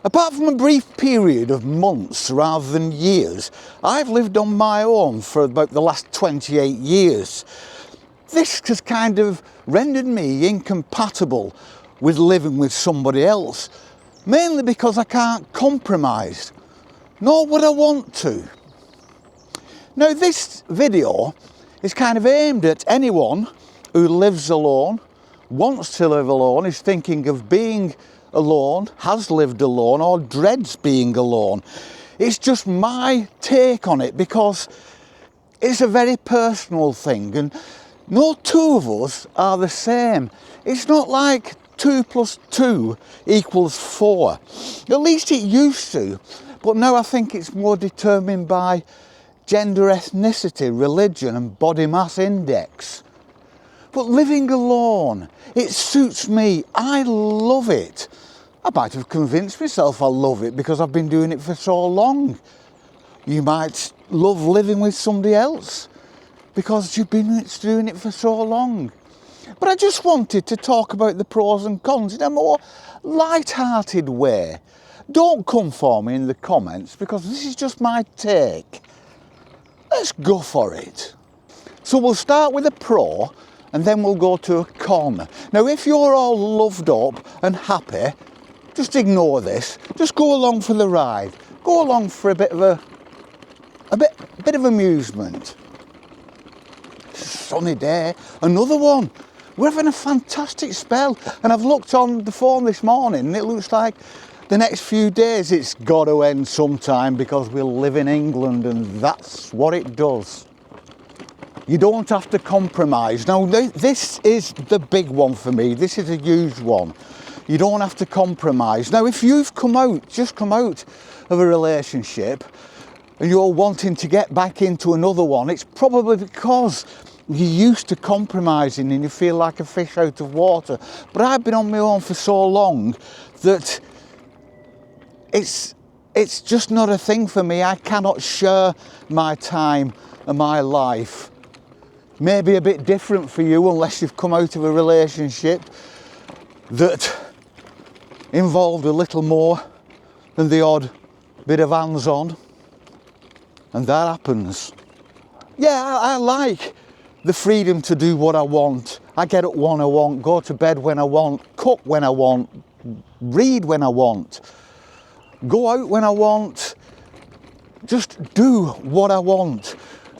Apart from a brief period of months rather than years, I've lived on my own for about the last 28 years. This has kind of rendered me incompatible with living with somebody else, mainly because I can't compromise, nor would I want to. Now, this video is kind of aimed at anyone who lives alone, wants to live alone, is thinking of being alone, has lived alone, or dreads being alone. It's just my take on it because it's a very personal thing, and no two of us are the same. It's not like 2 + 2 = 4. At least it used to, but now I think it's more determined by gender, ethnicity, religion and body mass index. But living alone, it suits me. I love it. I might have convinced myself I love it because I've been doing it for so long. You might love living with somebody else because you've been doing it for so long. But I just wanted to talk about the pros and cons in a more light-hearted way. Don't come for me in the comments because this is just my take. Let's go for it. So we'll start with a pro and then we'll go to a con. Now, if you're all loved up and happy, just ignore this. Just go along for the ride. Go along for a bit of amusement. Sunny day, another one. We're having a fantastic spell, and I've looked on the phone this morning and it looks like the next few days it's got to end sometime because we live in England and that's what it does. You don't have to compromise. Now, this is the big one for me. This is a huge one. You don't have to compromise. Now, if you've just come out of a relationship and you're wanting to get back into another one, it's probably because you're used to compromising and you feel like a fish out of water. But I've been on my own for so long that it's just not a thing for me. I cannot share my time and my life. Maybe a bit different for you unless you've come out of a relationship that involved a little more than the odd bit of hands-on. And that happens. Yeah, I like the freedom to do what I want. I get up when I want, go to bed when I want, cook when I want, read when I want, go out when I want, just do what I want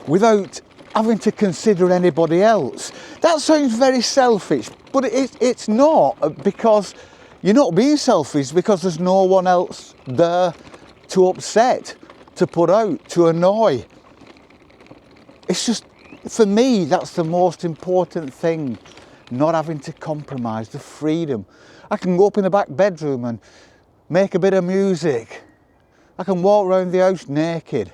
without having to consider anybody else. That sounds very selfish, but it's not, because you're not being selfish because there's no one else there to upset, to put out, to annoy. It's just, for me, that's the most important thing, not having to compromise, the freedom. I can go up in the back bedroom and make a bit of music. I can walk around the house naked.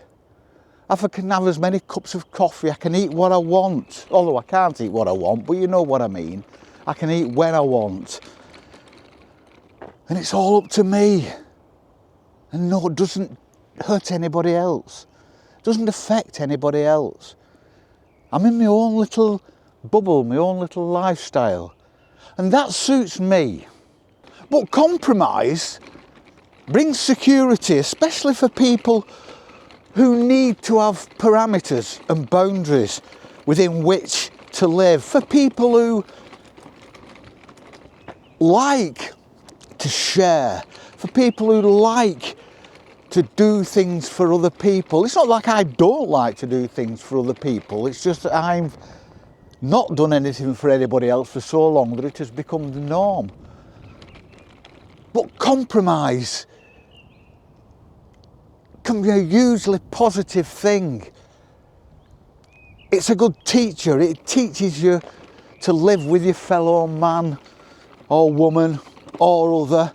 I can have as many cups of coffee. I can eat what I want, although I can't eat what I want, but you know what I mean. I can eat when I want. And it's all up to me. And no, it doesn't hurt anybody else. It doesn't affect anybody else. I'm in my own little bubble, my own little lifestyle. And that suits me. But compromise brings security, especially for people who need to have parameters and boundaries within which to live. For people who like to share, for people who like to do things for other people. It's not like I don't like to do things for other people, it's just that I've not done anything for anybody else for so long that it has become the norm. But compromise can be a hugely positive thing. It's a good teacher. It teaches you to live with your fellow man or woman or other.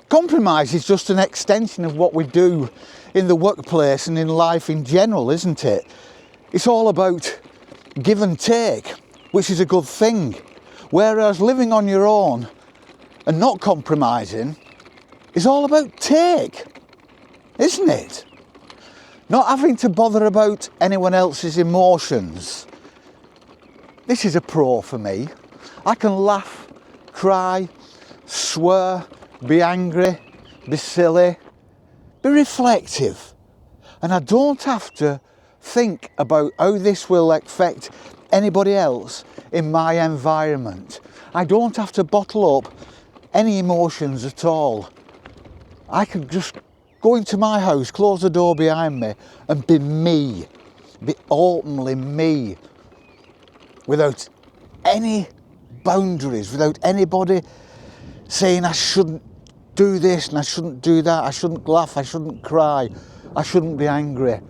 Compromise is just an extension of what we do in the workplace and in life in general, isn't it? It's all about give and take, which is a good thing. Whereas living on your own and not compromising is all about take, isn't it? Not having to bother about anyone else's emotions. This is a pro for me. I can laugh, cry, swear, be angry, be silly, be reflective. And I don't have to think about how this will affect anybody else in my environment. I don't have to bottle up any emotions at all. I can just go into my house, close the door behind me and be me, be openly me, without any boundaries, without anybody saying I shouldn't do this and I shouldn't do that, I shouldn't laugh, I shouldn't cry, I shouldn't be angry.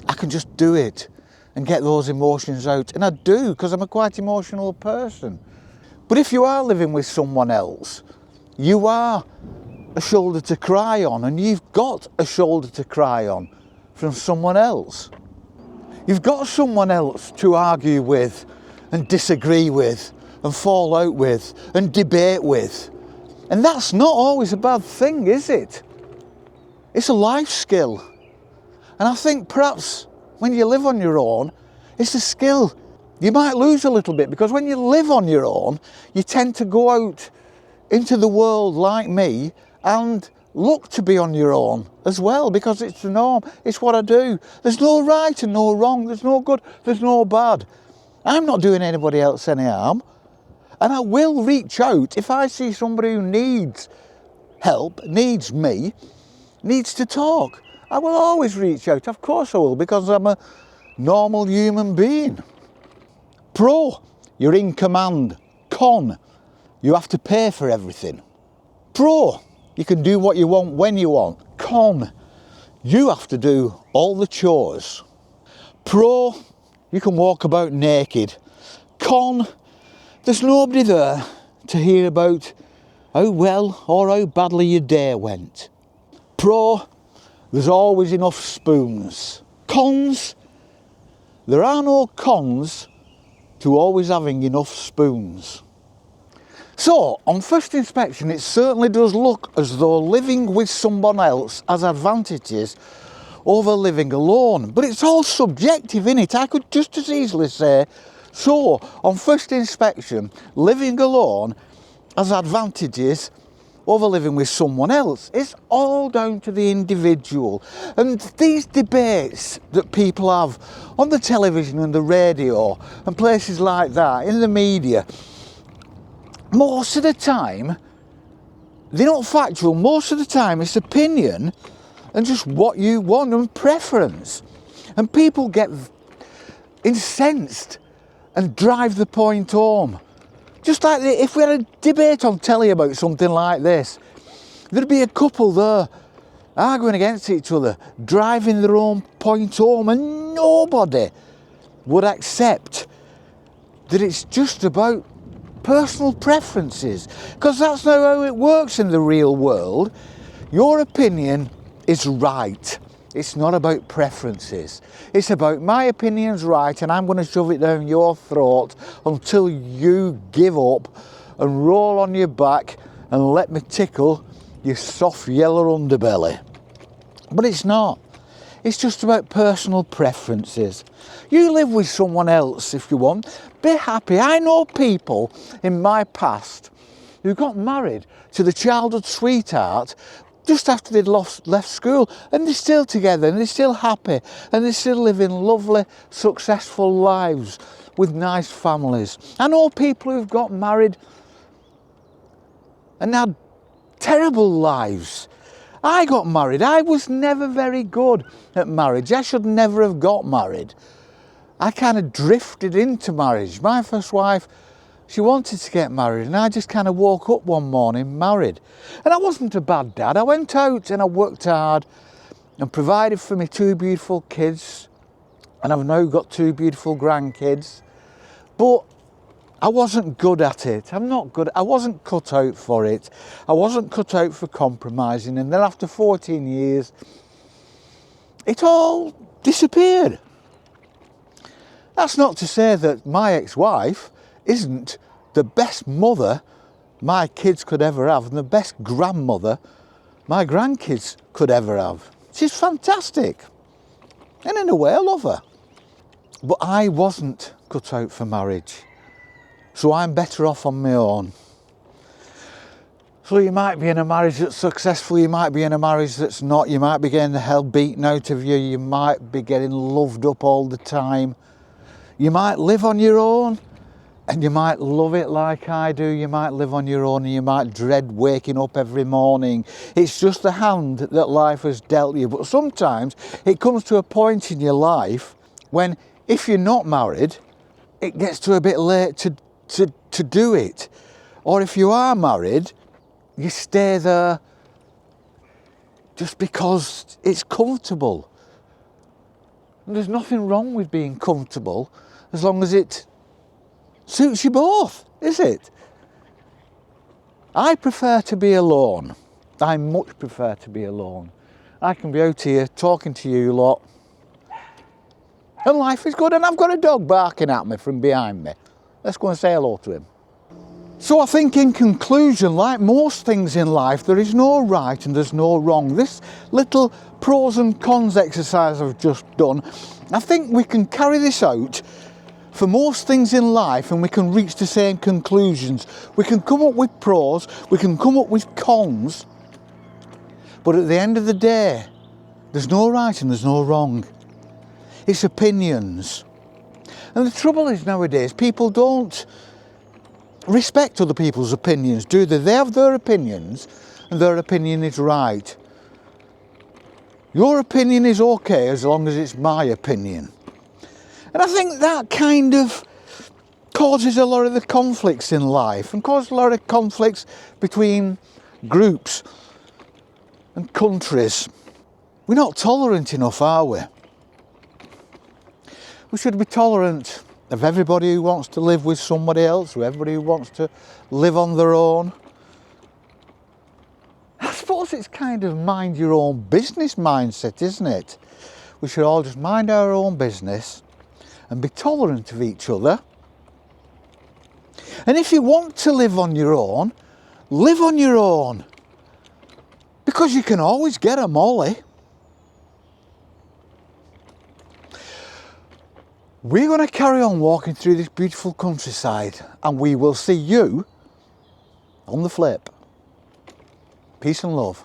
I can just do it and get those emotions out. And I do, because I'm a quite emotional person. But if you are living with someone else, you are a shoulder to cry on, and you've got a shoulder to cry on from someone else. You've got someone else to argue with and disagree with and fall out with and debate with. And that's not always a bad thing, is it? It's a life skill. And I think perhaps when you live on your own, it's a skill you might lose a little bit, because when you live on your own, you tend to go out into the world like me and look to be on your own as well, because it's the norm, it's what I do. There's no right and no wrong, there's no good, there's no bad. I'm not doing anybody else any harm, and I will reach out if I see somebody who needs help, needs me, needs to talk. I will always reach out, of course I will, because I'm a normal human being. Pro, you're in command. Con, you have to pay for everything. Pro, you can do what you want when you want. Con, you have to do all the chores. Pro, you can walk about naked. Con, there's nobody there to hear about how well or how badly your day went. Pro, there's always enough spoons. Cons, there are no cons to always having enough spoons. So, on first inspection, it certainly does look as though living with someone else has advantages over living alone. But it's all subjective, innit? I could just as easily say, so, on first inspection, living alone has advantages over living with someone else. It's all down to the individual. And these debates that people have on the television and the radio and places like that, in the media, most of the time, they're not factual. Most of the time it's opinion and just what you want and preference. And people get incensed and drive the point home. Just like if we had a debate on telly about something like this, there'd be a couple there arguing against each other, driving their own point home, and nobody would accept that it's just about personal preferences, because that's not how it works in the real world. Your opinion is right. It's not about preferences. It's about my opinion's right and I'm going to shove it down your throat until you give up and roll on your back and let me tickle your soft yellow underbelly. But it's not. It's just about personal preferences. You live with someone else if you want. Be happy. I know people in my past who got married to the childhood sweetheart just after they'd left school, and they're still together and they're still happy and they're still living lovely, successful lives with nice families. I know people who've got married and had terrible lives. I got married. I was never very good at marriage. I should never have got married. I kind of drifted into marriage. My first wife, she wanted to get married, and I just kind of woke up one morning married. And I wasn't a bad dad. I went out and I worked hard and provided for me 2 beautiful kids, and I've now got 2 beautiful grandkids. But I wasn't good at it. I'm not good. I wasn't cut out for it. I wasn't cut out for compromising. And then after 14 years, it all disappeared. That's not to say that my ex-wife isn't the best mother my kids could ever have and the best grandmother my grandkids could ever have. She's fantastic. And in a way, I love her. But I wasn't cut out for marriage. So I'm better off on my own. So you might be in a marriage that's successful, you might be in a marriage that's not, you might be getting the hell beaten out of you, you might be getting loved up all the time. You might live on your own and you might love it like I do. You might live on your own and you might dread waking up every morning. It's just the hand that life has dealt you. But sometimes it comes to a point in your life when, if you're not married, it gets to a bit late to do it. Or if you are married, you stay there just because it's comfortable. And there's nothing wrong with being comfortable as long as it suits you both, is it? I prefer to be alone. I much prefer to be alone. I can be out here talking to you lot and life is good, and I've got a dog barking at me from behind me. Let's go and say hello to him. So I think in conclusion, like most things in life, there is no right and there's no wrong. This little pros and cons exercise I've just done, I think we can carry this out for most things in life and we can reach the same conclusions. We can come up with pros, we can come up with cons, but at the end of the day, there's no right and there's no wrong. It's opinions. And the trouble is nowadays, people don't respect other people's opinions, do they? They have their opinions and their opinion is right. Your opinion is okay as long as it's my opinion. And I think that kind of causes a lot of the conflicts in life and causes a lot of conflicts between groups and countries. We're not tolerant enough, are we? We should be tolerant of everybody who wants to live with somebody else, or everybody who wants to live on their own. I suppose it's kind of mind your own business mindset, isn't it? We should all just mind our own business and be tolerant of each other. And if you want to live on your own, live on your own. Because you can always get a molly. We're going to carry on walking through this beautiful countryside and we will see you on the flip. Peace and love.